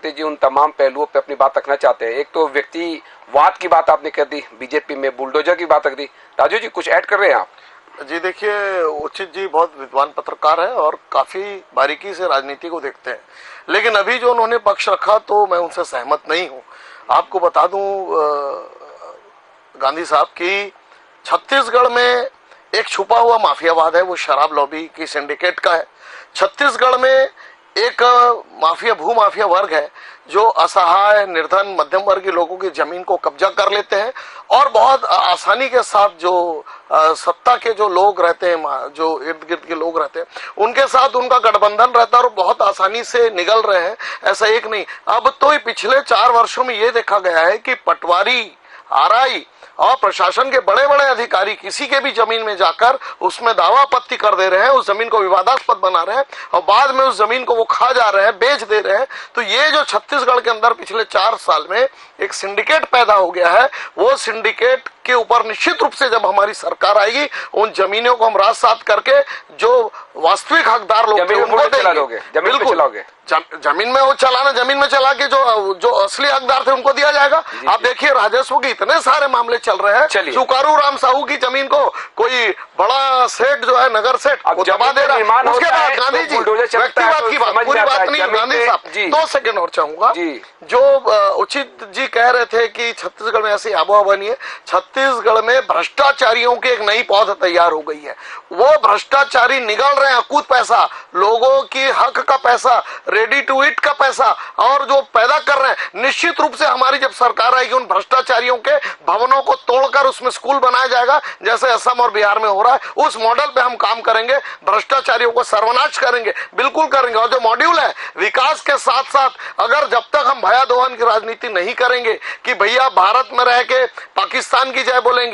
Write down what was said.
चक्रवर्ती जी उन तमाम पहलुओं पे अपनी बात रखना चाहते हैं। एक तो व्यक्तिवाद की बात आपने कर दी, बीजेपी में बुलडोजर की बात रख दी। राजू जी कुछ ऐड कर रहे हैं आप? जी देखिए, उचित जी बहुत विद्वान पत्रकार है और काफी बारीकी से राजनीति को देखते हैं, लेकिन अभी जो उन्होंने पक्ष रखा तो मैं उनसे सहमत नहीं हूं। आपको बता दूं गांधी साहब की छत्तीसगढ़ में एक छुपा हुआ माफियावाद है, वो शराब लॉबी की सिंडिकेट का है। छत्तीसगढ़ में एक माफिया भूमाफिया वर्ग है जो असहाय निर्धन मध्यम वर्गीय लोगों की जमीन को कब्जा कर लेते हैं और बहुत आसानी के साथ जो सत्ता के जो लोग रहते हैं, जो इर्द गिर्द के लोग रहते हैं, उनके साथ उनका गठबंधन रहता है और बहुत आसानी से निगल रहे हैं। ऐसा एक नहीं, अब तो पिछले 4 वर्षों में ये देखा गया है कि पटवारी, आरआई और प्रशासन के बड़े बड़े अधिकारी किसी के भी जमीन में जाकर उसमें दावा आपत्ति कर दे रहे हैं, उस जमीन को विवादास्पद बना रहे हैं और बाद में उस जमीन को वो खा जा रहे हैं, बेच दे रहे हैं। तो ये जो छत्तीसगढ़ के अंदर पिछले 4 साल में एक सिंडिकेट पैदा हो गया है, वो सिंडिकेट के ऊपर निश्चित रूप से जब हमारी सरकार आएगी, उन जमीनों को हम रात सात करके जो वास्तविक हकदार लोग थे उनको देंगे। बिल्कुल जमीन में वो चलाना, जमीन में चला के जो असली हकदार थे उनको दिया जाएगा। आप देखिए राजस्व के इतने सारे मामले चल रहे हैं। सुकारू राम साहू की जमीन को कोई बड़ा सेठ जो है नगर सेठ वो जमा दे रहा है। उसके बाद गांधी जी व्यक्तिवाद की बात, पूरी बात नहीं, गांधी साहब 2 सेकंड और चाहूंगा। जो उचित जी कह रहे थे कि छत्तीसगढ़ में ऐसी आबोहवा बनी है, छत्तीसगढ़ में भ्रष्टाचारियों की एक नई पौध तैयार हो गई है। वो भ्रष्टाचारी निगल रहे हैं अकूत पैसा, लोगों की हक का पैसा, रेडी टू ईट का पैसा और जो पैदा कर रहे हैं। निश्चित रूप से हमारी जब सरकार आएगी उन भ्रष्टाचारियों के भवनों को तोड़कर उसमें स्कूल बनाया जाएगा, जैसे असम और बिहार में हो रहा है। उस मॉडल पे हम काम करेंगे, भ्रष्टाचारियों को सर्वनाश करेंगे, बिल्कुल करेंगे। और जो मॉड्यूल है विकास के साथ साथ, अगर जब तक हम भया दोहन की राजनीति नहीं करेंगे कि भैया भारत में रह के पाकिस्तान की जय बोलेंगे,